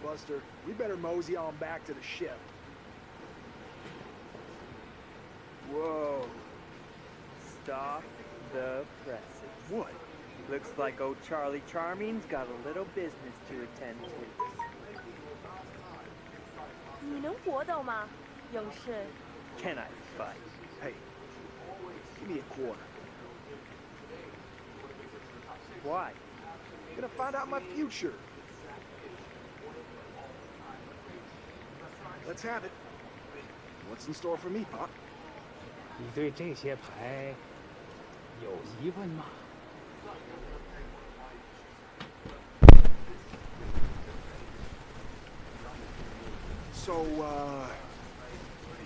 Buster. We better mosey on back to the ship. Whoa. Stop the presses. What? Looks like old Charlie Charming's got a little business to attend to. 你能活动吗，勇士？ Can I fight? Hey, give me a quarter. Why? Gonna find out my future. Let's have it. What's in store for me, Pop? 你对这些牌有疑问吗？ So,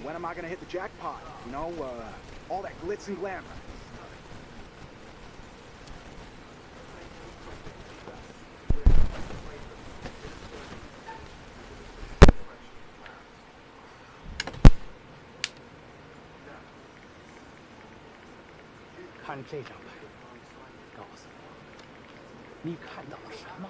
when am I gonna hit the jackpot? You know, all that glitz and glamour. "看这张牌，告诉我，你看到了什么？"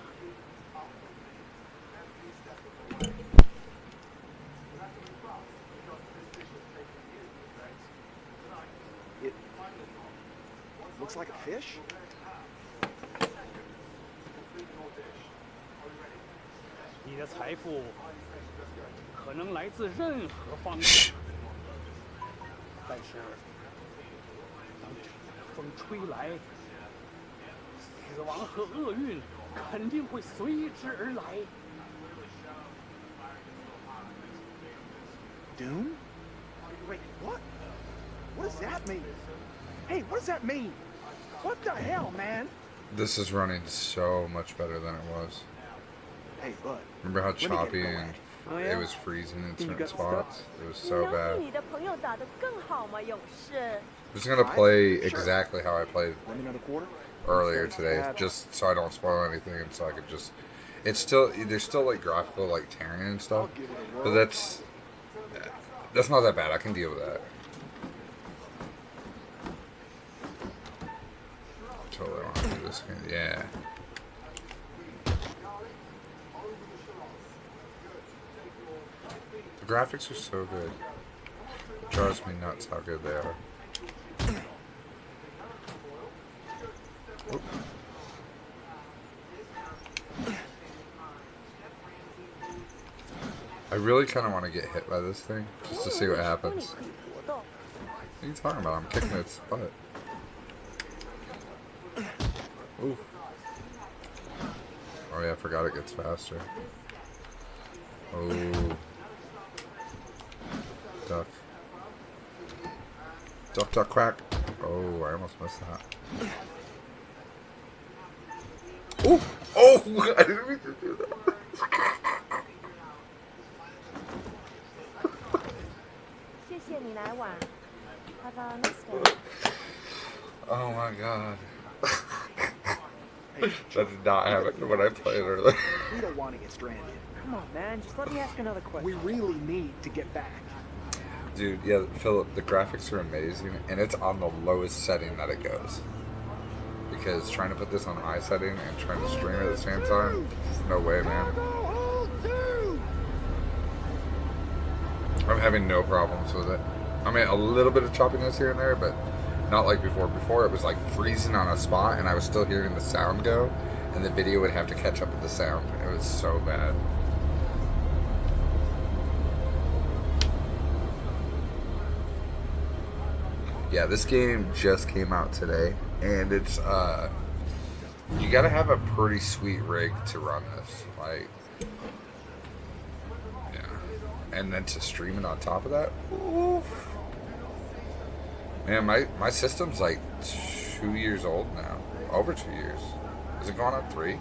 It looks like a fish. 你的财富可能来自任何方向，但是当这样的风吹来，死亡和厄运肯定会随之而来。 Doom? Wait, what? What does that mean? Hey, what does that mean? What the hell, man? This is running so much better than it was. Hey, bud. Remember how let me get choppy going. and Oh, yeah? it was freezing in You certain got spots? It was 你 so 能比 bad. 你的朋友打得更好吗，勇士？ I'm just gonna play Sure. exactly how I played Let me another quarter. earlier today, just so I don't spoil anything, and so I could just. It's still there's still like graphical like tearing and I'll stuff, give it a whirl. but that's not that bad. I can deal with that. Totally want to do this game. Yeah. The graphics are so good. It drives me nuts how good they are. Oop. I really kind of want to get hit by this thing just to see what happens. 你可以活动。 What are you talking about? I'm kicking its butt. Ooh. Oh yeah, I forgot it gets faster. Oh. Duck. Duck, duck, quack. Oh, I almost missed that. Oh! Oh! I didn't mean to do that. 谢谢你来玩。Have a nice day. Oh my god. That did not happen when I played earlier. We don't want to get stranded. Come on, man. Just let me ask another question. We really need to get back. Dude, yeah, Philip, the graphics are amazing, and it's on the lowest setting that it goes. Because trying to put this on high setting and trying to stream it at the same time, no way, man. I'm having no problems with it. I mean, a little bit of choppiness here and there, but not like before. Before, it was like freezing on a spot, and I was still hearing the sound go, and the video would have to catch up with the sound. It was so bad. Yeah, this game just came out today, and it's, you gotta have a pretty sweet rig to run this. Like, yeah. And then to stream it on top of that, oof. Man, my system's like 2 years old now. Over 2 years. Is it going on 3?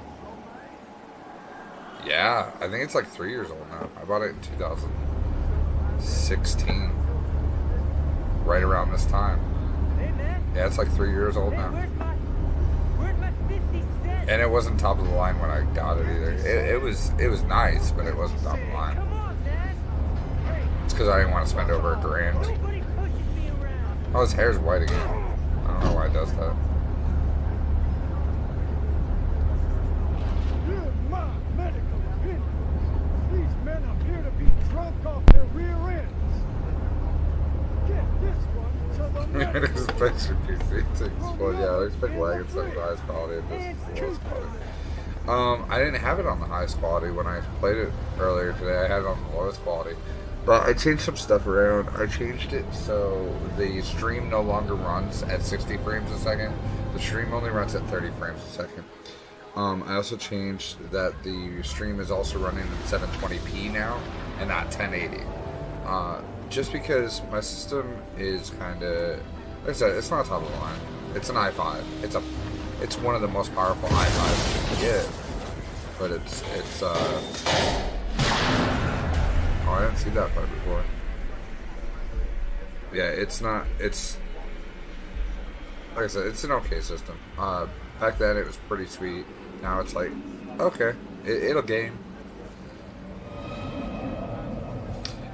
Yeah, I think it's like 3 years old now. I bought it in 2016. Right around this time. Hey, man. Yeah, it's like 3 years old Hey, now. where's my 50 cents? And it wasn't top of the line when I got it either. It was nice, but it wasn't top of the line. Come on, man. Hey, It's because I didn't want to spend over $1,000. nobody pushes me around. Oh, his hair's white again. I don't know why it does that. drunk off their rear ends. Get this one to the next. This picture PC takes well, yeah, I expect lag and stuff the highest quality and this is the lowest quality. I didn't have it on the highest quality when I played it earlier today. I had it on the lowest quality. But I changed some stuff around. I changed it so the stream no longer runs at 60 frames a second. The stream only runs at 30 frames a second. I also changed that the stream is also running in 720p now and not 1080. Just because my system is kind of, like I said, it's not top of the line. It's an i5. It's one of the most powerful i5s you can get. But it's oh, I didn't see that part before. Yeah, it's not, it's, like I said, it's an okay system. Back then it was pretty sweet. Now it's like, okay, it'll game.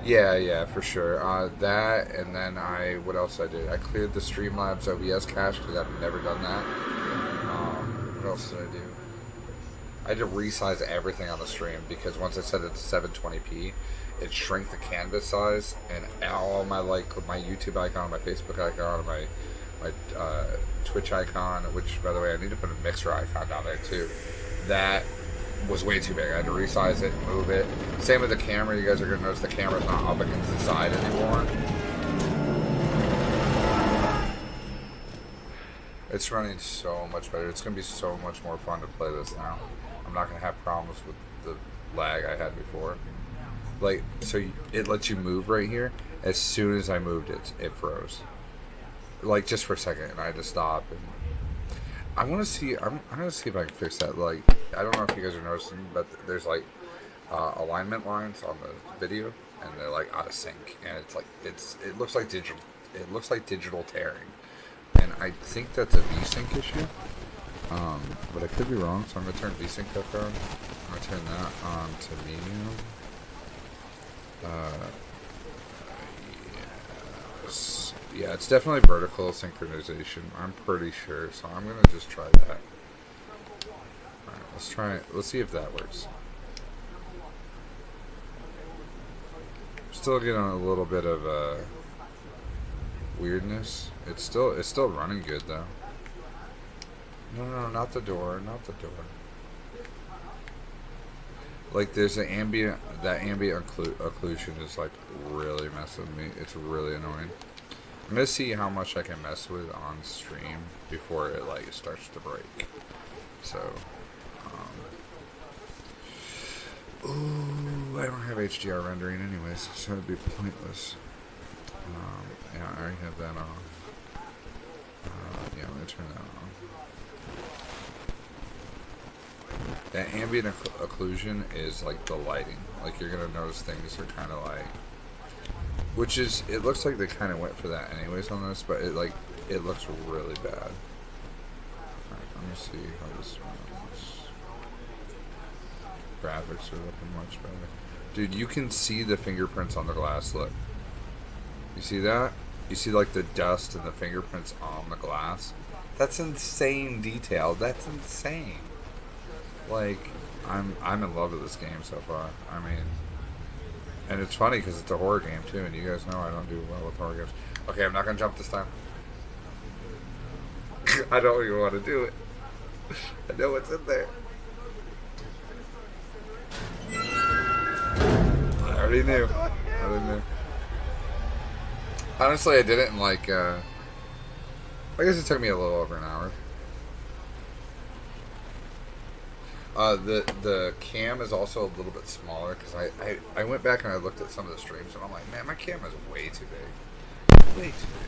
Yeah, for sure. That, and then what else I did? I cleared the Streamlabs OBS cache because I've never done that. What else did I do? I had to resize everythh on the stream because once I set it to 720p, it shrank the canvas size, and all my my YouTube icon, my Facebook icon, my Twitch icon, which by the way I need to put a mixer icon down there too. That was way too big. I had to resize it, move it. Same with the camera. You guys are gonna notice the camera's not up against the side anymore. It's running so much better. It's gonna be so much more fun to play this now. I'm not gonna have problems with the lag I had before. Like, so it lets you move right here. As soon as I moved it, it froze. Like, just for a second, and I had to stop. And I want to see. I'm gonna see if I can fix that. Like, I don't know if you guys are noticing, but there's like alignment lines on the video, and they're like out of sync, and it's like it looks like digital. It looks like digital tearing, and I think that's a VSync issue. But I could be wrong, so I'm gonna turn VSync up on. I'm gonna turn that on to medium. Yes. Yeah, it's definitely vertical synchronization. I'm pretty sure, so I'm gonna just try that. Alright, let's try it. Let's see if that works. Still getting a little bit of weirdness. It's still running good though. No, not the door, not the door. Like there's an ambient, that ambient occlusion is like really messing with me. It's really annoying. I'm gonna see how much I can mess with on stream before it like starts to break. So, ooh, I don't have HDR rendering anyways, so it'd be pointless. Yeah, I already have that on. Yeah, I'm gonna turn that on. That ambient occlusion is like the lighting. Like you're gonna notice things are kind of like, which is, it looks like they kind of went for that anyways on this, but it looks really bad. Alright, let me see how this runs. Graphics are looking much better. Dude, you can see the fingerprints on the glass, look. You see that? You see like the dust and the fingerprints on the glass? That's insane detail. That's insane. Like, I'm in love with this game so far. I mean, and it's funny because it's a horror game too, and you guys know I don't do well with horror games. Okay, I'm not gonna jump this time. I don't even want to do it. I know what's in there. I already knew. Honestly, I did it in like, I guess it took me a little over an hour. The cam is also a little bit smaller because I went back and I looked at some of the streams and I'm like, man, my cam is way too big. Way too big.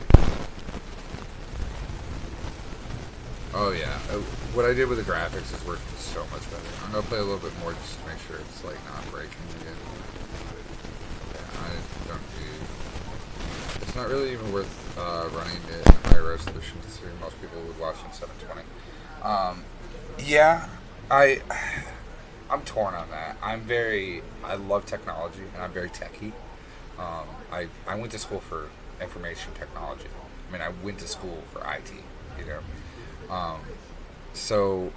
Oh yeah, what I did with the graphics is working so much better. I'm gonna play a little bit more just to make sure it's like not breaking again. Yeah, I don't do. It's not really even worth running it in high resolution considering most people would watch in 720. Yeah. I'm torn on that. I love technology and I'm very techie. I went to school for information technology. I mean, I went to school for IT, you know. So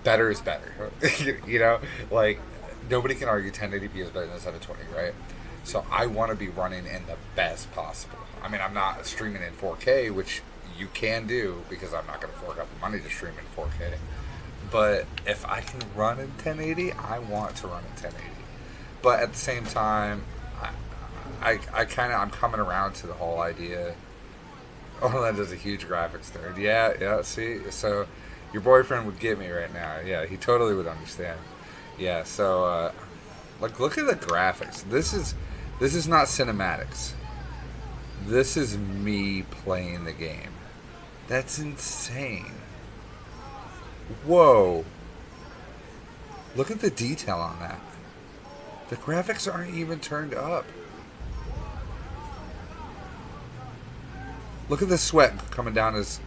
better is better, you know. Like nobody can argue 1080p is better than 720, right? So I want to be running in the best possible. I mean, I'm not streaming in 4K, which you can do because I'm not going to fork out the money to stream in 4K. But if I can run in 1080, I want to run in 1080. But at the same time, I'm coming around to the whole idea. Oh, that is a huge graphics nerd. Yeah, see? So your boyfriend would get me right now. Yeah, he totally would understand. Yeah, so, like, look at the graphics. This is not cinematics. This is me playing the game. That's insane. Whoa. Look at the detail on that. The graphics aren't even turned up. Look at the sweat coming down his...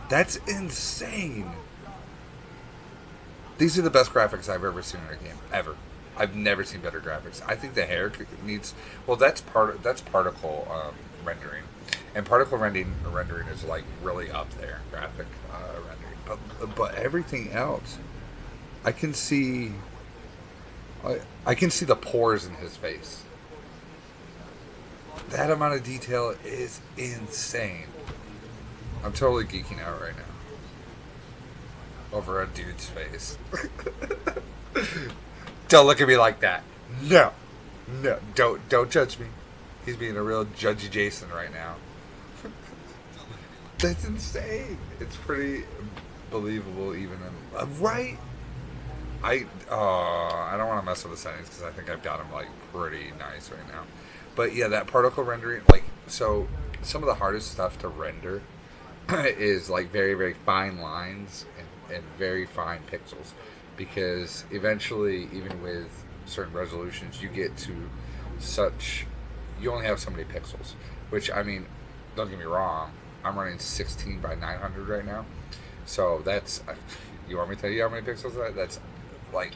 That's insane. These are the best graphics I've ever seen in a game. Ever. I've never seen better graphics. I think the hair needs... Well, that's particle rendering. And particle rendering is like really up there. Graphic rendering. But everything else... I can see the pores in his face. That amount of detail is insane. I'm totally geeking out right now. Over a dude's face. Don't look at me like that. No, don't judge me. He's being a real judgy Jason right now. That's insane. It's pretty believable even in... Right? I don't want to mess with the settings because I think I've got them like pretty nice right now. But yeah, that particle rendering, like, so some of the hardest stuff to render is like very, very fine lines and very fine pixels, because eventually, even with certain resolutions, you get to you only have so many pixels, which, I mean, don't get me wrong, I'm running 16 by 900 right now. So that's, you want me to tell you how many pixels that's like,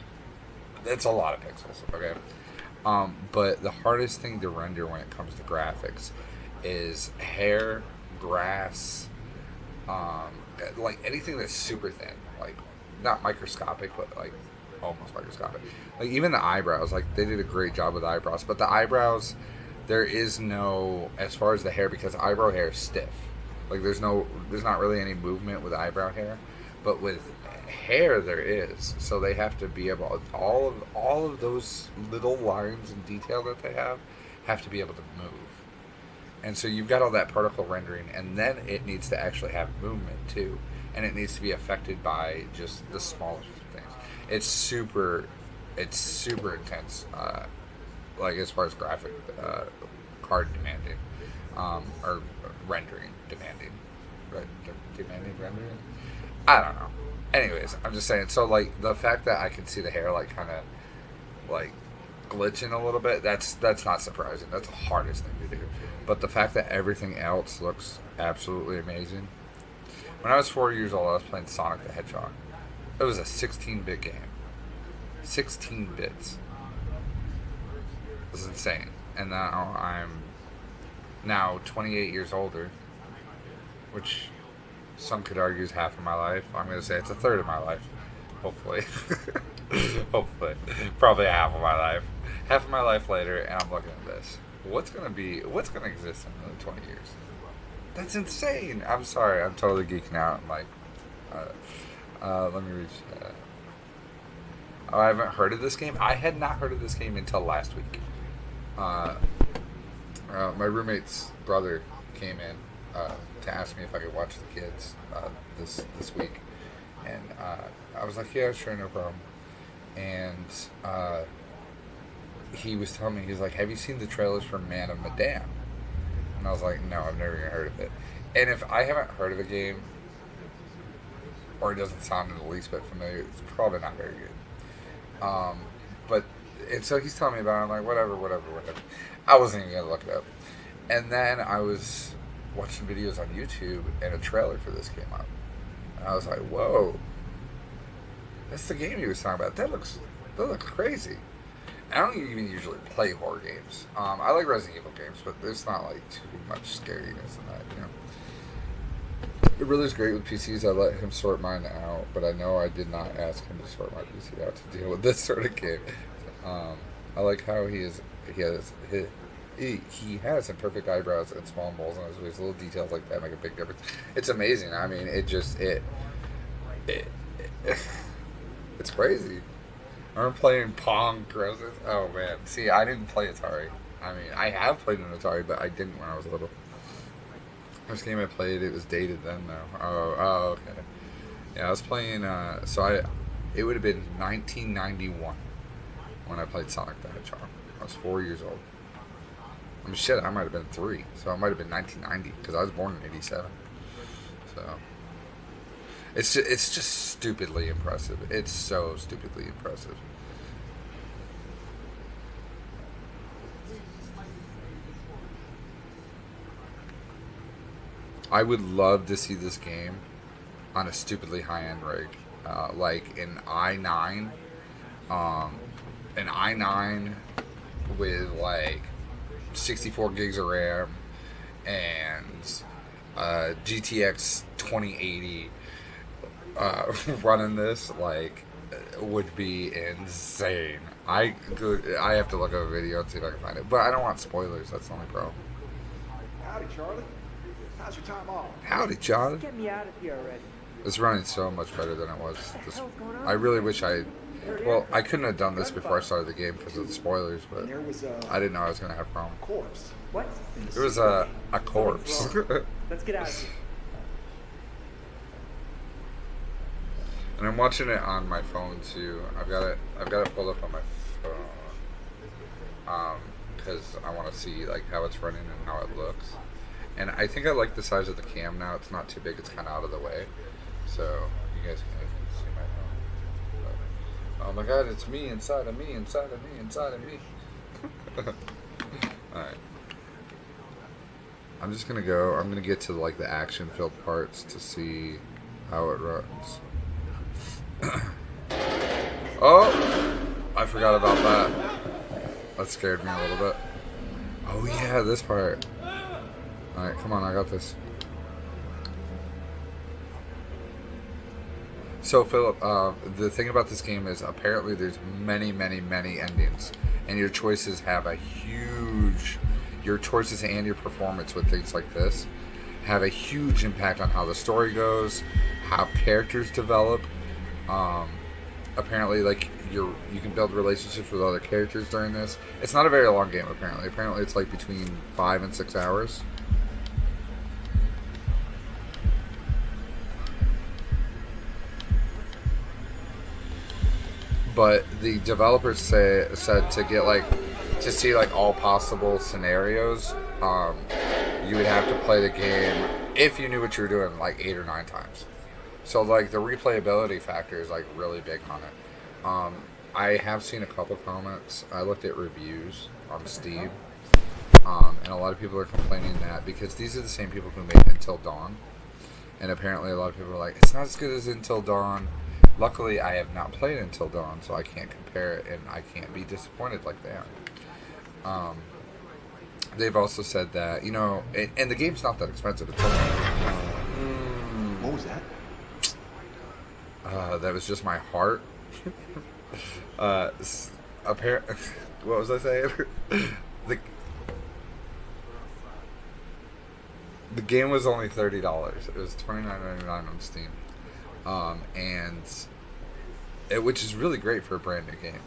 that's a lot of pixels, okay? But the hardest thing to render when it comes to graphics is hair, grass, like anything that's super thin, like not microscopic, but like almost microscopic. Like even the eyebrows, like they did a great job with the eyebrows, but the eyebrows, there is no, as far as the hair, because eyebrow hair is stiff. Like there's not really any movement with eyebrow hair, but with hair there is. So they have to be able, all of those little lines and detail that they have to be able to move. And so you've got all that particle rendering, and then it needs to actually have movement too, and it needs to be affected by just the smallest things. It's super intense, like as far as graphic card demanding, or rendering demanding, right? Demanding rendering. I don't know. Anyways, I'm just saying. So like the fact that I can see the hair like kind of like glitching a little bit, that's not surprising. That's the hardest thing to do. But the fact that everything else looks absolutely amazing. When I was 4 years old, I was playing Sonic the Hedgehog. It was a 16-bit game. 16 bits. It was insane. And now I'm 28 years older, which some could argue is half of my life. I'm going to say it's a third of my life. Hopefully. Hopefully. Probably half of my life. Half of my life later, and I'm looking at this. What's going to exist in another 20 years? That's insane. I'm sorry. I'm totally geeking out. I'm like, let me reach. I haven't heard of this game. I had not heard of this game until last week. My roommate's brother came in to ask me if I could watch the kids this week, and I was like, yeah, sure, no problem. And he was telling me, he's like, have you seen the trailers for Man of Medan? And I was like, no, I've never even heard of it. And if I haven't heard of a game, or it doesn't sound in the least bit familiar, it's probably not very good. And so he's telling me about it. I'm like, whatever. I wasn't even going to look it up. And then I was watching videos on YouTube, and a trailer for this came up. And I was like, whoa. That's the game he was talking about. That looks crazy. I don't even usually play horror games. I like Resident Evil games, but there's not like too much scariness in that, you know. It really is great with PCs. I let him sort mine out, but I know I did not ask him to sort my PC out to deal with this sort of game. I like how he has some perfect eyebrows and small moles on his face. Little details like that make a big difference. It's amazing. I mean, it's crazy. I'm playing Pong. Oh man, see, I didn't play Atari. I mean, I have played an Atari, but I didn't when I was little. First game I played, it was dated then though. Oh, okay. Yeah, I was playing. It would have been 1991 when I played Sonic the Hedgehog. I was 4 years old. I mean, shit, I might have been 3, so it might have been 1990 because I was born in '87. So it's just stupidly impressive. It's so stupidly impressive. I would love to see this game on a stupidly high-end rig, like an i9, with like 64 gigs of RAM and GTX 2080 running this would be insane. I have to look up a video and see if I can find it, but I don't want spoilers. That's the only problem. Howdy, Charlie. How's your time off? Howdy, Charlie. Get me out of here already. It's running so much better than it was. I really wish well, I couldn't have done this before I started the game because of the spoilers, but There was I didn't know I was going to have a problem. corpse. What? It was a corpse. Let's get out of here. And I'm watching it on my phone too. I've got it pulled up on my phone. Because I want to see like how it's running and how it looks. And I think I like the size of the cam now. It's not too big. It's kind of out of the way. So you guys can see my phone. But, oh my god, it's me inside of me, inside of me, inside of me. Alright. I'm just going to go. I'm going to get to like the action-filled parts to see how it runs. Oh! I forgot about that. That scared me a little bit. Oh yeah, this part. Alright, come on, I got this. So Philip, the thing about this game is apparently there's many endings. And your choices have a huge... Your choices and your performance with things like this have a huge impact on how the story goes, how characters develop. Apparently, like, you can build relationships with other characters during this. It's not a very long game, apparently. Apparently it's like between 5 and 6 hours. But the developers said to get to see all possible scenarios, you would have to play the game if you knew what you were doing 8 or 9 times. So the replayability factor is really big on it. I have seen a couple comments. I looked at reviews on Steam, and a lot of people are complaining that because these are the same people who made Until Dawn, and apparently a lot of people are like, it's not as good as Until Dawn. Luckily, I have not played Until Dawn, so I can't compare it, and I can't be disappointed like they are. They've also said that, and the game's not that expensive. It's only... What was that? That was just my heart. What was I saying? The game was only $30. It was $29.99 on Steam. Which is really great for a brand new game.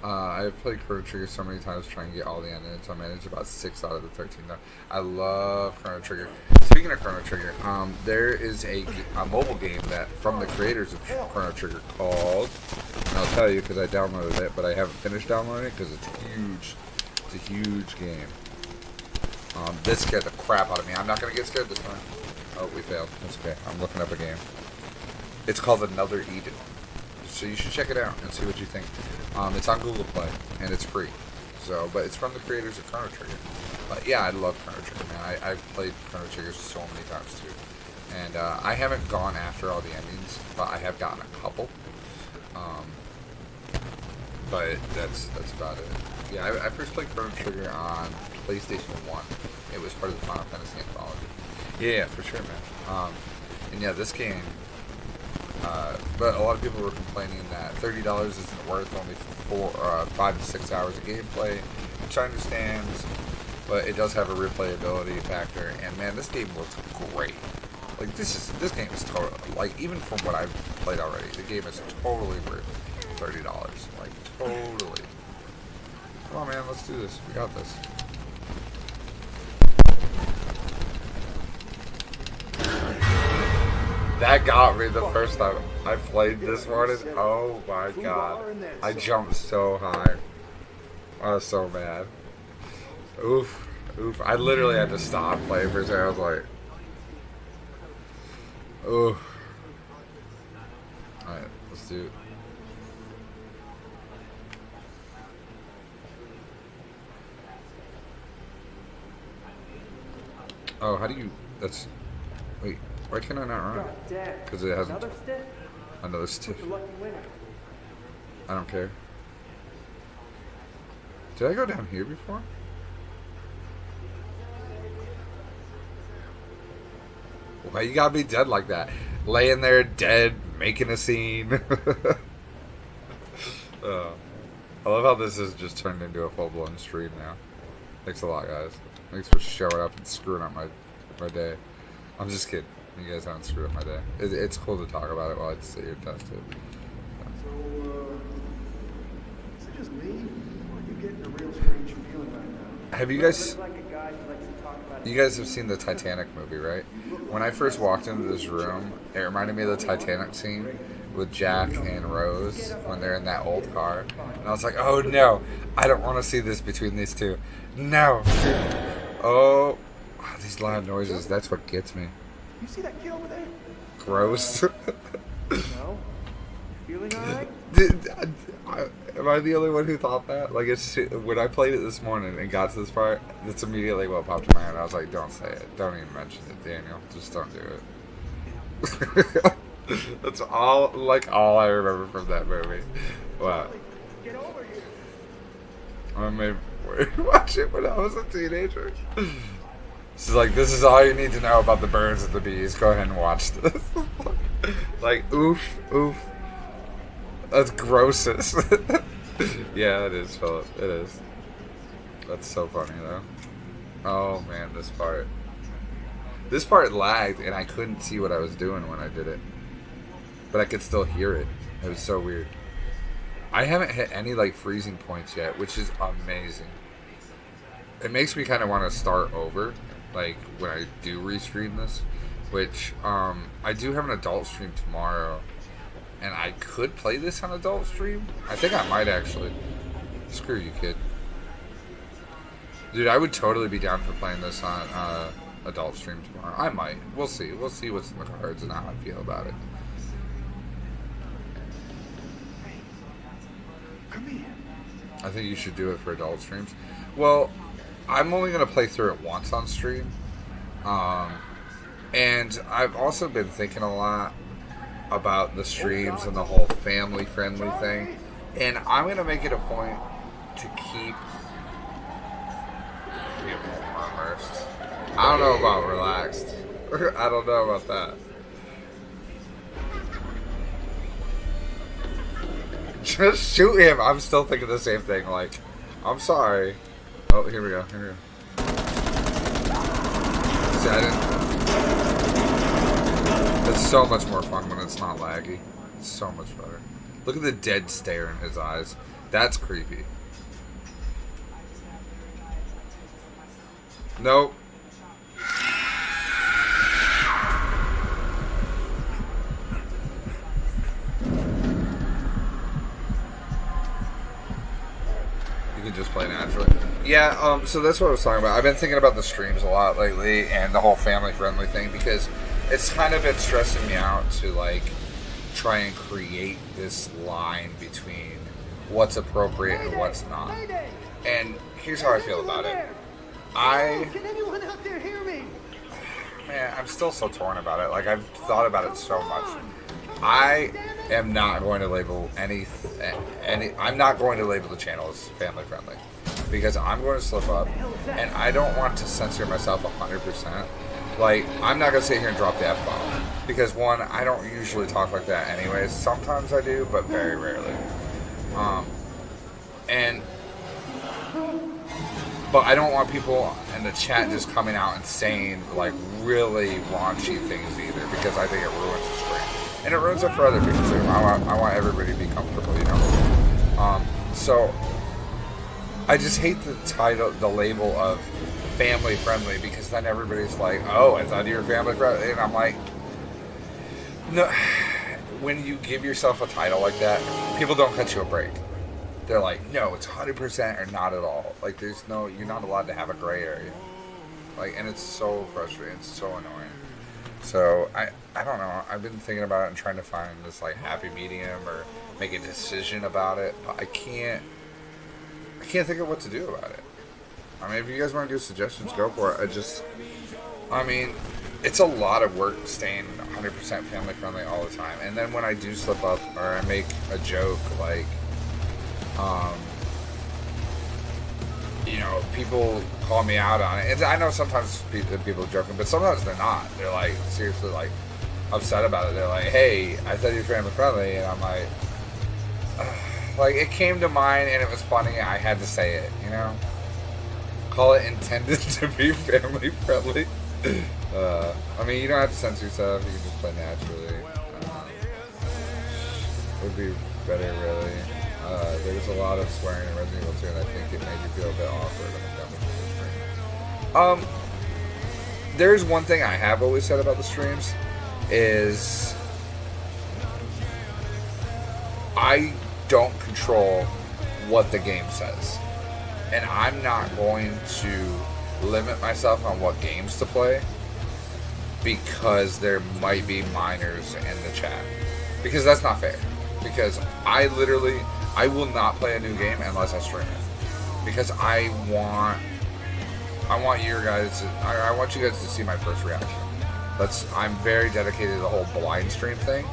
I've played Chrono Trigger so many times trying to get all the endings. I managed about 6 out of the 13 now. I love Chrono Trigger. Speaking of Chrono Trigger, there is a mobile game that from the creators of Chrono Trigger called, and I'll tell you because I downloaded it, but I haven't finished downloading it because it's huge. It's a huge game. This scared the crap out of me. I'm not going to get scared this time. Oh, we failed. That's okay. I'm looking up a game. It's called Another Eden. So you should check it out and see what you think. It's on Google Play, and it's free. But it's from the creators of Chrono Trigger. But yeah, I love Chrono Trigger, man. I've played Chrono Trigger so many times, too. And I haven't gone after all the endings, but I have gotten a couple. But that's about it. Yeah, I first played Chrono Trigger on PlayStation 1. It was part of the Final Fantasy Anthology. Yeah, for sure, man. And yeah, this game. But a lot of people were complaining that $30 isn't worth only 5 to 6 hours of gameplay, which I understand. But it does have a replayability factor, and man, this game looks great. Like this game is totally, like, even from what I've played already, the game is totally worth $30. Like totally. Come on, man, let's do this. We got this. That got me the first time I played this morning. Oh my god. I jumped so high. I was so mad. Oof. Oof. I literally had to stop playing for a second. I was like, oof. Alright, let's do it. Oh, how do you... That's... Wait, why can I not run? Because it hasn't... Another stick. I don't care. Did I go down here before? Why you gotta be dead like that? Laying there dead, making a scene. I love how this has just turned into a full-blown stream now. Thanks a lot, guys. Thanks for showing up and screwing up my day. I'm just kidding. You guys haven't screwed up my day. It's cool to talk about it while I just sit here and test it. Is it just me? Or are you getting a real strange feeling right now? Have you guys... You guys have seen the Titanic movie, right? When I first walked into this room, it reminded me of the Titanic scene with Jack and Rose when they're in that old car. And I was like, oh no, I don't want to see this between these two. No. Oh, these loud noises, that's what gets me. You see that kid over there? Gross. No? Feeling alright? Am I the only one who thought that? Like, when I played it this morning and got to this part, that's immediately what popped in my head. I was like, don't say it. Don't even mention it, Daniel. Just don't do it. That's all I remember from that movie. Wow. Get over here. I made watch it when I was a teenager. She's like, this is all you need to know about the birds and the bees. Go ahead and watch this. Like, oof, oof. That's grossest. Yeah, it is, Philip. It is. That's so funny, though. Oh, man, this part. This part lagged, and I couldn't see what I was doing when I did it. But I could still hear it. It was so weird. I haven't hit any, like, freezing points yet, which is amazing. It makes me kind of want to start over, like, when I do restream this. Which, I do have an adult stream tomorrow. And I could play this on adult stream. I think I might, actually. Screw you, kid. Dude, I would totally be down for playing this on adult stream tomorrow. I might. We'll see. We'll see what's in the cards and how I feel about it. Come here. I think you should do it for adult streams. Well, I'm only going to play through it once on stream. And I've also been thinking a lot about the streams and the whole family-friendly thing. And I'm going to make it a point to keep more immersed. I don't know about relaxed. I don't know about that. Just shoot him. I'm still thinking the same thing. Like, I'm sorry. Oh, here we go. Here we go. See, I didn't... It's so much more fun when it's not laggy. It's so much better. Look at the dead stare in his eyes. That's creepy. Nope. You can just play naturally. Yeah, so that's what I was talking about. I've been thinking about the streams a lot lately and the whole family-friendly thing because it's kind of been stressing me out to, like, try and create this line between what's appropriate and what's not. And here's how I feel about it. Can anyone out there hear me? Man, I'm still so torn about it. Like, I've thought about it so much. I am not going to label I'm not going to label the channel as family friendly because I'm going to slip up and I don't want to censor myself 100%. Like, I'm not gonna sit here and drop the F-bomb because one, I don't usually talk like that anyways. Sometimes I do, but very rarely. But I don't want people in the chat just coming out and saying like really raunchy things either, because I think it ruins the stream, and it ruins it for other people too. I want everybody to be comfortable, you know. So I just hate the title, the label of family friendly, because then everybody's like, "Oh, I thought you were family friendly," and I'm like, no. When you give yourself a title like that, people don't cut you a break. They're like, no, it's 100% or not at all. Like, there's no, you're not allowed to have a gray area. Like, and it's so frustrating. It's so annoying. So, I don't know. I've been thinking about it and trying to find this, like, happy medium or make a decision about it. But I can't think of what to do about it. I mean, if you guys want to do suggestions, go for it. I mean, it's a lot of work staying 100% family friendly all the time. And then when I do slip up or I make a joke, like, you know, people call me out on it. And I know sometimes people are joking, but sometimes they're not. They're like seriously like upset about it. They're like, "Hey, I thought you were family friendly," and I'm like, like it came to mind and it was funny. I had to say it, you know. Call it intended to be family friendly. I mean, you don't have to censor yourself. You can just play naturally. It would be better, really. There's a lot of swearing in Resident Evil 2, and I think it made you feel a bit awkward. There's one thing I have always said about the streams is I don't control what the game says, and I'm not going to limit myself on what games to play because there might be minors in the chat, because that's not fair. Because I will not play a new game unless I stream it, because I want you guys to see my first reaction. I'm very dedicated to the whole Blindstream thing,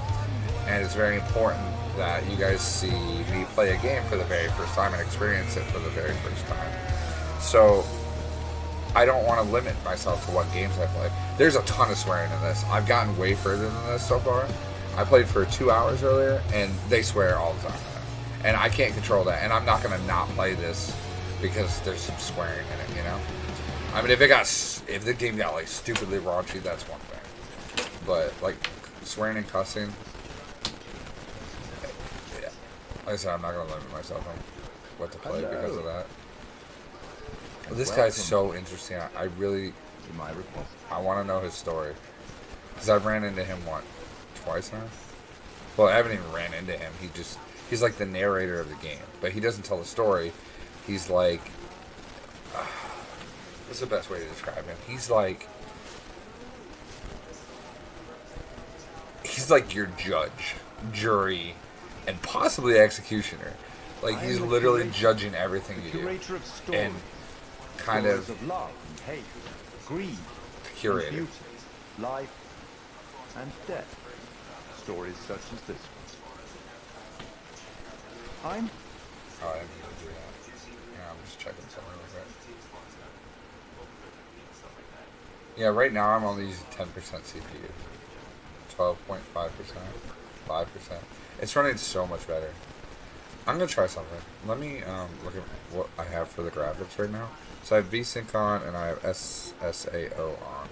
and it's very important that you guys see me play a game for the very first time and experience it for the very first time. So I don't want to limit myself to what games I play. There's a ton of swearing in this. I've gotten way further than this so far. I played for 2 hours earlier, and they swear all the time. And I can't control that, and I'm not going to not play this because there's some swearing in it, you know? I mean, if the game got, like, stupidly raunchy, that's one thing. But, like, swearing and cussing, yeah. Like I said, I'm not going to limit myself on what to play because of that. But this guy's so interesting. I want to know his story. Because I've ran into him, twice now? Well, I haven't even ran into him. He's like the narrator of the game, but he doesn't tell the story. He's like, what's the best way to describe him? He's like your judge, jury, and possibly executioner. Like, he's literally judging everything you do, and kind of love and hate, greed, curator, life and death. Stories such as this one. Oh, I didn't mean to do that. Yeah, I'm just checking something real quick. Yeah, right now I'm only using 10% CPU. 12.5%. 5%. It's running so much better. I'm going to try something. Let me look at what I have for the graphics right now. So I have VSync on and I have SSAO on.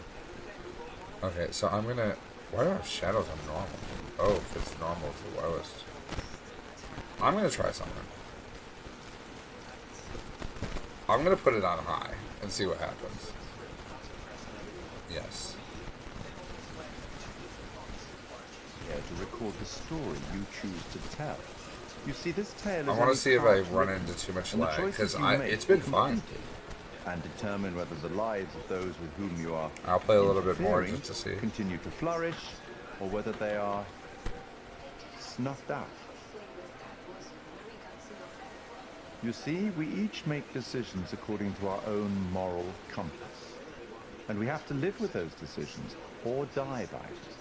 Okay, so I'm going to... Why do I have shadows on normal? Oh, if it's normal, it's the lowest. I'm going to try something. I'm going to put it on high and see what happens. Yes. Here to record the story you choose to tell. You see, this tale is I want to see if I run into too much lag, because it's been fine. And determine whether the lives of those with whom you are I'll play a little bit more just to see. Continue to flourish, or whether they are snuffed out. You see, we each make decisions according to our own moral compass. And we have to live with those decisions, or die by it.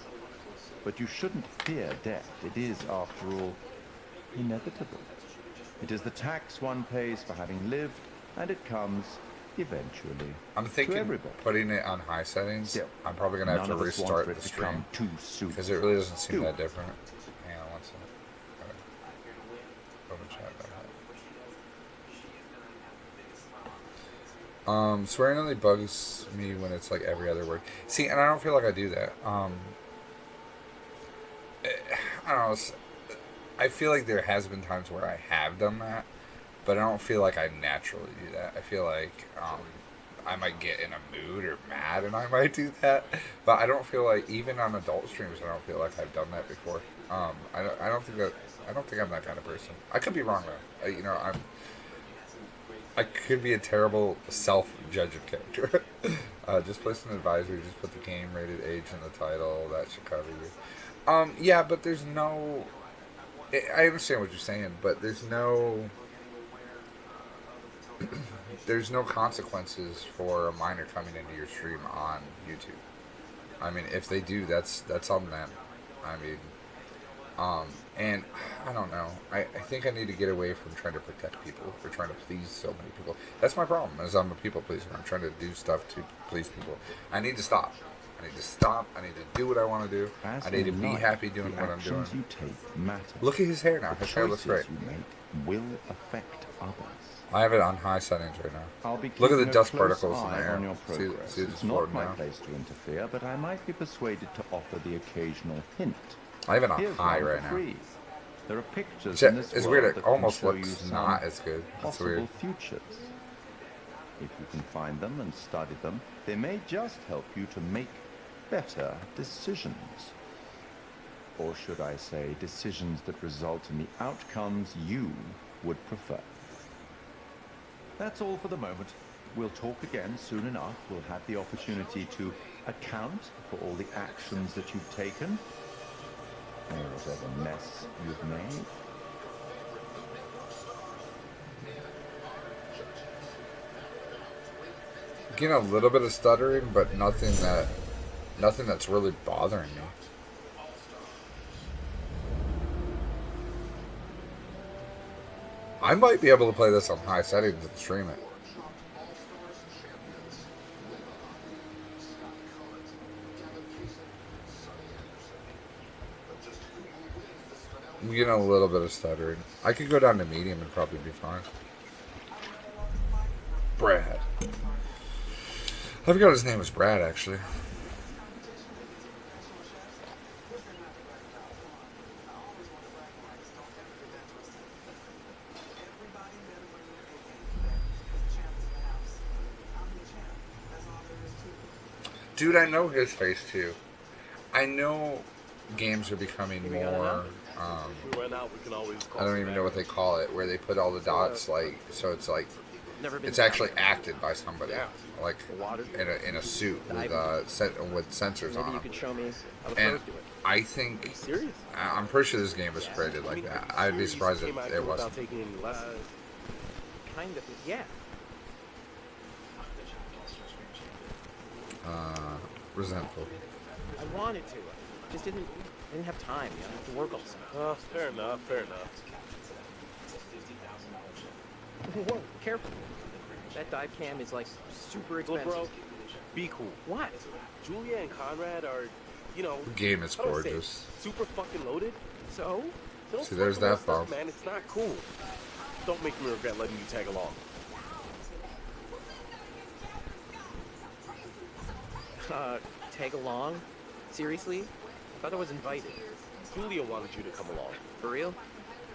But you shouldn't fear death. It is, after all, inevitable. It is the tax one pays for having lived, and it comes eventually. I'm thinking everybody. putting it on high settings. Still, I'm probably gonna have none to of us want restart for it the to stream come too soon. because it really doesn't seem Do that it. different. Hang on one second. Okay. Open chat back up. Swearing only bugs me when it's like every other word. See, and I don't feel like I do that. I don't know. I feel like there has been times where I have done that, but I don't feel like I naturally do that. I feel like I might get in a mood or mad and I might do that, but I don't feel like, even on adult streams, I don't feel like I've done that before. I don't think I'm that kind of person. I could be wrong though. I could be a terrible self-judging character. Just place an advisory, just put the game rated age in the title, that should cover you. Yeah, but there's no... I understand what you're saying, but there's no... there's no consequences for a minor coming into your stream on YouTube. I mean, if they do, that's on them. I mean... and I don't know. I think I need to get away from trying to protect people or trying to please so many people. That's my problem, is I'm a people pleaser. I'm trying to do stuff to please people. I need to stop. I need to stop. I need to do what I want to do. I need to be happy doing what I'm doing. You take matter. Look at his hair now. His hair looks great. You make will affect others. I have it on high settings right now. I'll be Look at the keeping a dust close particles in eye the air. on your See progress. it's It's not floating my now. place to interfere, but I might be persuaded to offer the occasional hint. I have it on Here's high one right for now. free. There are pictures It's in this weird. world It that almost can show looks you some not as good. That's weird. possible futures. If you can find them and study them, they may just help you to make better decisions. Or should I say, decisions that result in the outcomes you would prefer. That's all for the moment. We'll talk again soon enough. We'll have the opportunity to account for all the actions that you've taken, or whatever mess you've made. Getting a little bit of stuttering, but nothing that's really bothering me. I might be able to play this on high settings and stream it. I'm getting a little bit of stuttering. I could go down to medium and probably be fine. Brad. I forgot his name was Brad, actually. Dude, I know his face too. I know games are becoming more. I don't even know what they call it, where they put all the dots, like, so it's like it's actually acted by somebody, like in a suit with sensors on them. And I think I'm pretty sure this game was created like that. I'd be surprised if it wasn't. Kind of, yeah. Resentful. I wanted to. Just didn't have time. You know, I have to work all summer. Fair enough, fair enough. Whoa, careful. That dive cam is like super expensive. Look, bro, be cool. What? Julia and Conrad are, you know, The game is how do I say it? gorgeous. Super fucking loaded. So? Don't See, there's fuck with that stuff, bump. man. It's not cool. Don't make me regret letting you tag along. Tag along? Seriously? I thought I was invited. Julia wanted you to come along. For real?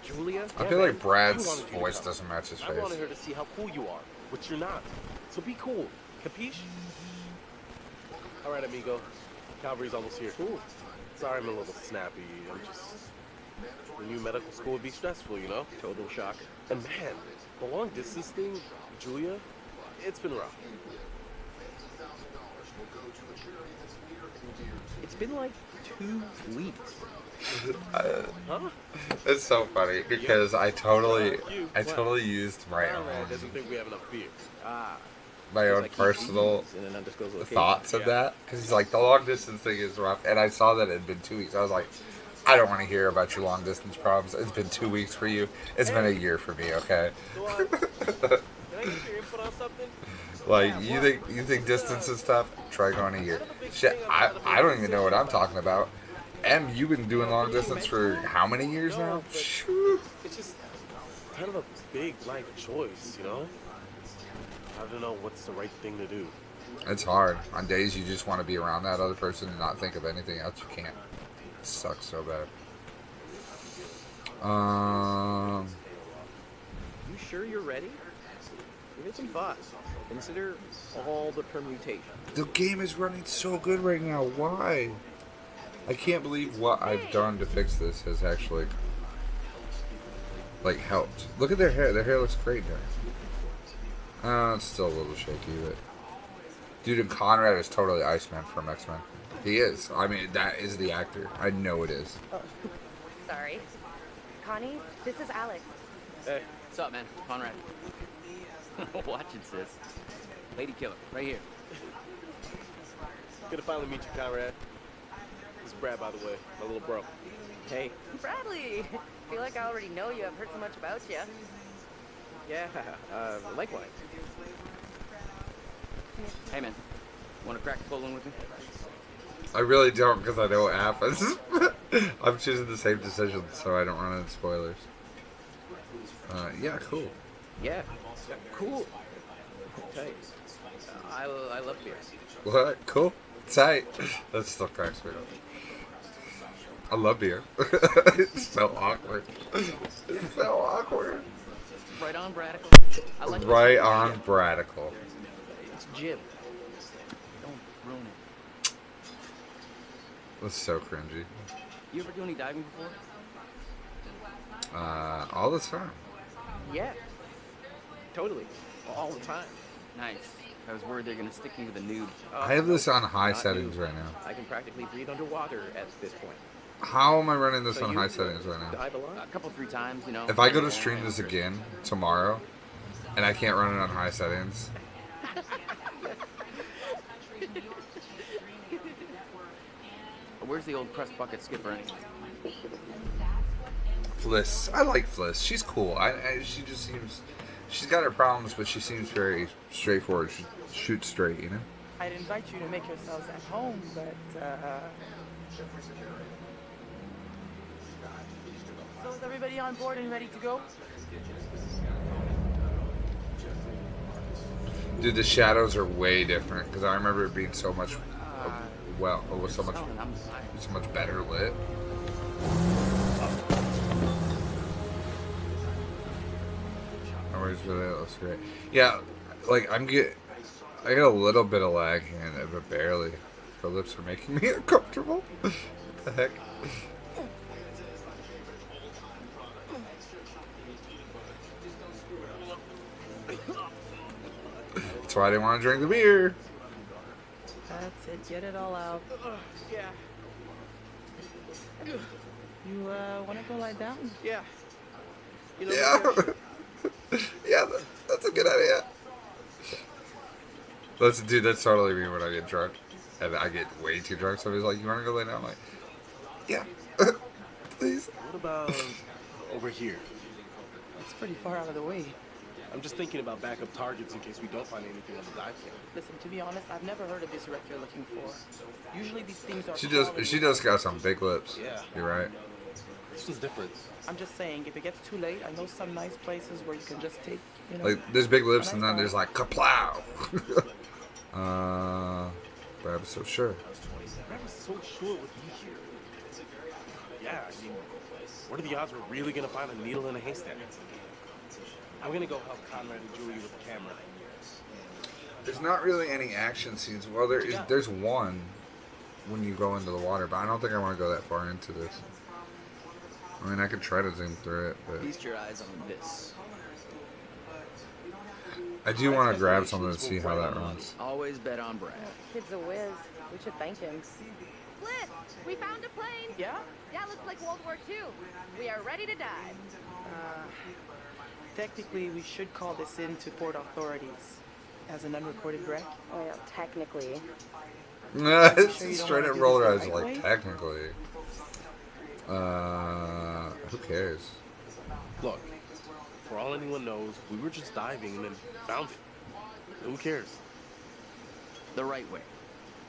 Julia? I feel like She Brad's wanted you to voice come. doesn't match his I wanted face. her to see how cool you are, which you're not. So be cool. Capiche? All right, amigo. Calvary's almost here. Cool. Sorry, I'm a little snappy. I'm just... The new medical school would be stressful, you know? Total shock. And man, the long distance thing, Julia, it's been rough. It's been like 2 weeks. Huh? It's so funny because I totally You. used my Conrad doesn't think we have enough beer. own personal in an undisclosed location. thoughts of Yeah. that because he's like, the long distance thing is rough, and I saw that it had been 2 weeks. I was like, I don't want to hear about your long distance problems. It's been 2 weeks for you. It's been a year for me. Okay. So, can I get your input on something? Like, you think distance is tough? Try going a year. Shit, I don't even know what I'm talking about. Em, you've been doing long distance for how many years now? Shoo. It's just kind of a big life choice, you know? I don't know what's the right thing to do. It's hard. On days you just want to be around that other person and not think of anything else, you can't. It sucks so bad. You sure you're ready? Give it some thought. Consider all the permutations. The game is running so good right now. Why? I can't believe what I've done to fix this has actually, like, helped. Look at their hair. Their hair looks great now. It's still a little shaky, but... Dude, and Conrad is totally Iceman from X-Men. He is. I mean, that is the actor. I know it is. Oh, sorry. Connie, this is Alex. Hey. What's up, man? Conrad. Watch it, sis. Lady killer, right here. Good to finally meet you, Conrad. This is Brad, by the way, my little bro. Hey. Bradley! I feel like I already know you. I've heard so much about you. Yeah, likewise. Hey, man. Want to crack the cold one with me? I really don't, because I know what happens. I'm choosing the same decision, so I don't run into spoilers. Yeah, cool. Yeah, cool. Tight. I love beer. What? Cool? Tight. That still cracks me up. I love beer. It's so awkward. It's so awkward. Right on, Bradical. I like right on, Bradical. It's Jib. Don't ruin it. That's so cringy. You ever do any diving before? All the time. Yeah. Totally. All the time. Nice. I was worried they're gonna stick me with a noob. I have this on high settings right now. I can practically breathe underwater at this point. How am I running this on high settings right now? Dive a lot? A couple, 3 times, you know. If I go to stream this again tomorrow, and I can't run it on high settings, where's the old crust bucket skipper anyway? Fliss. I like Fliss. She's cool. She just seems... She's got her problems, but she seems very straightforward. She shoots straight, you know? I'd invite you to make yourselves at home, but, So is everybody on board and ready to go? Dude, the shadows are way different, because I remember it being so much... well, it was so much better lit. That looks great. Yeah, like I get a little bit of lag here, but barely. The lips are making me uncomfortable. What the heck? That's why I didn't want to drink the beer. That's it. Get it all out. Yeah. You want to go lie down? Yeah. You know, Yeah. Yeah, that's a good idea. Dude, that's totally me when I get drunk. And I get way too drunk. Somebody's like, you want to go lay down? I'm like, yeah. Please. What about over here? It's pretty far out of the way. I'm just thinking about backup targets in case we don't find anything on the dive camp. Listen, to be honest, I've never heard of this wreck you're looking for. Usually these things are... She does got some big lips. Yeah. You're right. This one's different. I'm just saying, if it gets too late, I know some nice places where you can just take, you know... Like, there's big lips and then there's like, kaplow! But I'm so sure. I was so sure it would be here. Yeah, I mean, what are the odds we're really gonna find a needle in a haystack? I'm gonna go help Conrad and Julie with the camera. There's not really any action scenes. Well, there's one when you go into the water, but I don't think I want to go that far into this. I mean, I could try to zoom through it, but... Feast your eyes on this. I do want to grab something to see how that runs. Always bet on Brad. Kid's a whiz. We should thank him. Split! We found a plane! Yeah? Yeah, looks like World War II. We are ready to dive. Technically, we should call this in to port authorities as an unreported wreck. Well, technically. Straight up roll her eyes like, technically. Who cares? Look, for all anyone knows, we were just diving and then found it. Who cares? The right way.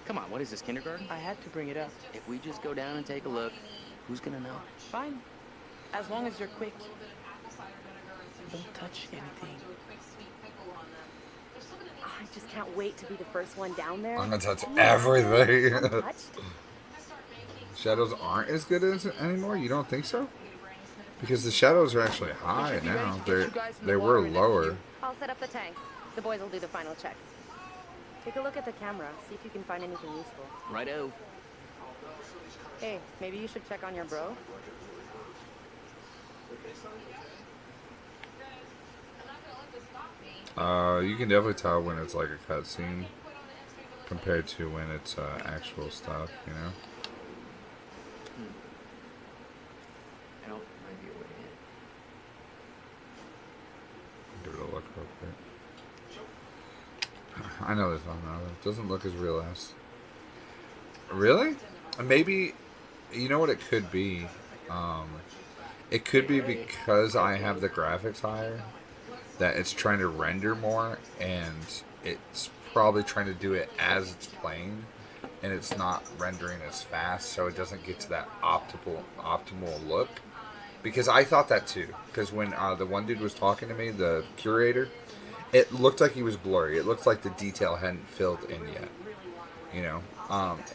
Come on, what is this, kindergarten? I had to bring it up. If we just go down and take a look, who's gonna know? Fine. As long as you're quick. Don't touch anything. I just can't wait to be the first one down there. I'm gonna touch everything. Untouched? Shadows aren't as good as anymore? You don't think so? Because the shadows are actually high now. They were lower. I'll set up the tanks. The boys will do the final checks. Take a look at the camera. See if you can find anything useful. Righto. Hey, maybe you should check on your bro. You can definitely tell when it's like a cutscene compared to when it's actual stuff, you know? Well, might be a way in. Give it a look real quick. I know there's nothing out of it. It doesn't look as real as. Really? Maybe, you know what it could be? It could be because I have the graphics higher, that it's trying to render more, and it's probably trying to do it as it's playing, and it's not rendering as fast, so it doesn't get to that optimal look. Because I thought that too. Because when the one dude was talking to me, the curator, it looked like he was blurry. It looked like the detail hadn't filled in yet. You know?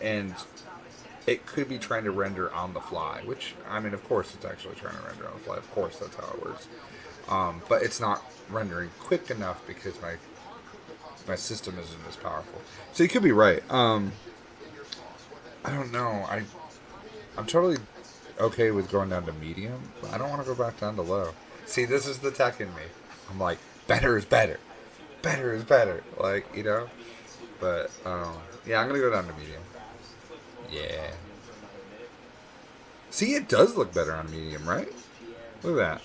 And it could be trying to render on the fly, which, I mean, of course it's actually trying to render on the fly. Of course that's how it works. But it's not rendering quick enough because my system isn't as powerful. So you could be right. I don't know. I'm totally okay with going down to medium, but I don't want to go back down to low. See, this is the tech in me. I'm like, better is better. Better is better. Like, you know? But, yeah, I'm going to go down to medium. Yeah. See, it does look better on medium, right? Look at that.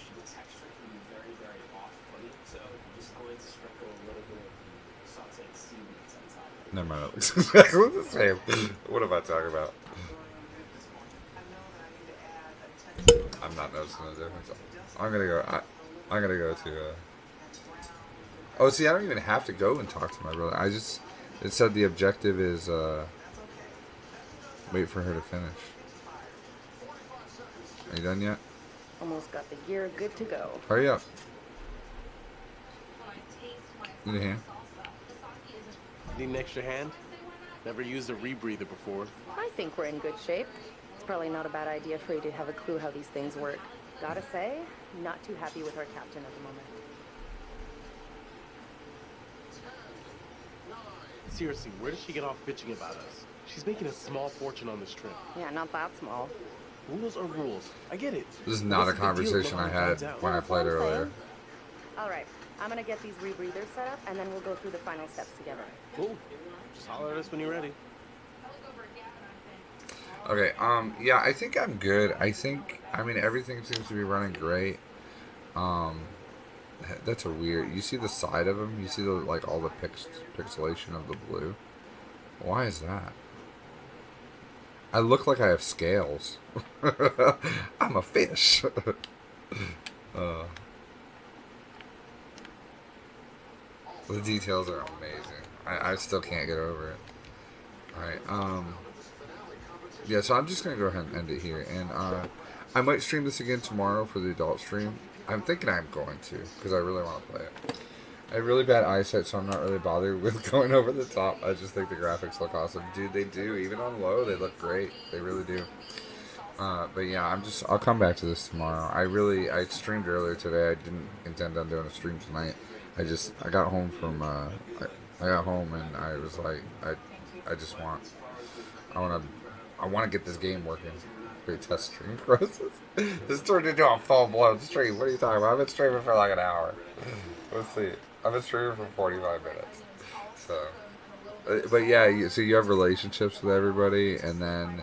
Never mind, it looks exactly the same. What am I talking about? I'm not noticing the difference. I'm gonna go to. Oh, see, I don't even have to go and talk to my brother. It said the objective is wait for her to finish. Are you done yet? Almost got the gear good to go. Hurry up. Need a hand? Need an extra hand? Never used a rebreather before. I think we're in good shape. It's probably not a bad idea for you to have a clue how these things work. Gotta say, not too happy with our captain at the moment. Seriously, where does she get off bitching about us? She's making a small fortune on this trip. Yeah, not that small. Rules are rules. I get it. This is not a conversation I had when I played earlier. Alright, I'm gonna get these rebreathers set up, and then we'll go through the final steps together. Cool. Just holler at us when you're ready. Okay, yeah, I think I'm good. I mean, everything seems to be running great. That's a weird, you see the side of him? You see the, like, all the pixelation of the blue? Why is that? I look like I have scales. I'm a fish. The details are amazing. I still can't get over it. Alright, yeah, so I'm just going to go ahead and end it here. And I might stream this again tomorrow for the adult stream. I'm thinking I'm going to, because I really want to play it. I have really bad eyesight, so I'm not really bothered with going over the top. I just think the graphics look awesome. Dude, they do. Even on low, they look great. They really do. But yeah, I'll come back to this tomorrow. I streamed earlier today. I didn't intend on doing a stream tonight. I got home from, I got home and I was like, I want to get this game working. Great test stream process. This turned into a full-blown stream. What are you talking about? I've been streaming for like an hour. Let's see. I've been streaming for 45 minutes. So, but yeah, so you have relationships with everybody, and then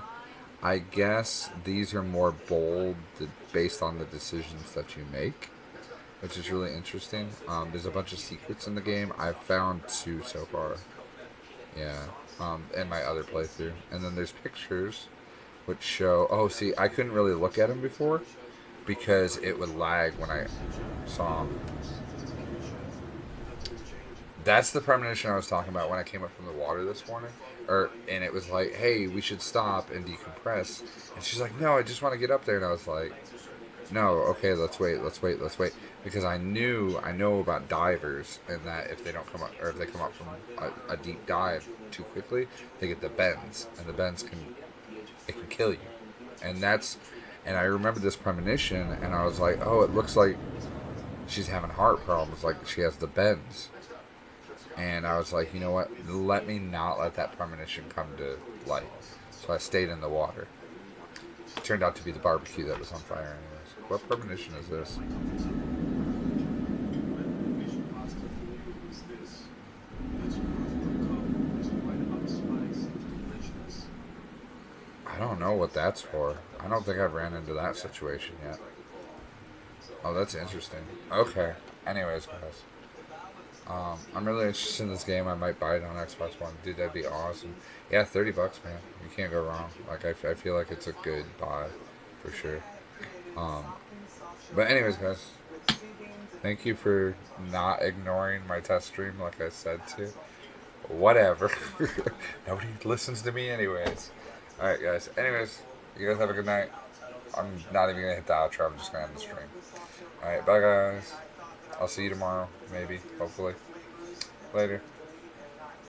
I guess these are more bold based on the decisions that you make, which is really interesting. There's a bunch of secrets in the game. I've found 2 so far. Yeah. In my other playthrough. And then there's pictures which show... Oh, see, I couldn't really look at them before because it would lag when I saw them. That's the premonition I was talking about when I came up from the water this morning. And it was like, hey, we should stop and decompress. And she's like, no, I just want to get up there. And I was like, no, okay, let's wait. Because I know about divers, and that if they don't come up, or if they come up from a deep dive too quickly, they get the bends, and the bends can kill you. And I remember this premonition, and I was like, oh, it looks like she's having heart problems, like she has the bends. And I was like, you know what, let me not let that premonition come to light. So I stayed in the water. It turned out to be the barbecue that was on fire anyways. What premonition is this? I don't know what that's for. I don't think I've ran into that situation yet. Oh, that's interesting. Okay. Anyways, guys. I'm really interested in this game. I might buy it on Xbox One. Dude, that'd be awesome. Yeah, $30, man. You can't go wrong. Like, I feel like it's a good buy, for sure. But anyways, guys. Thank you for not ignoring my test stream like I said to. Whatever. Nobody listens to me anyways. Alright, guys. Anyways, you guys have a good night. I'm not even going to hit the outro. I'm just going to end the stream. Alright, bye, guys. I'll see you tomorrow, maybe, hopefully. Later.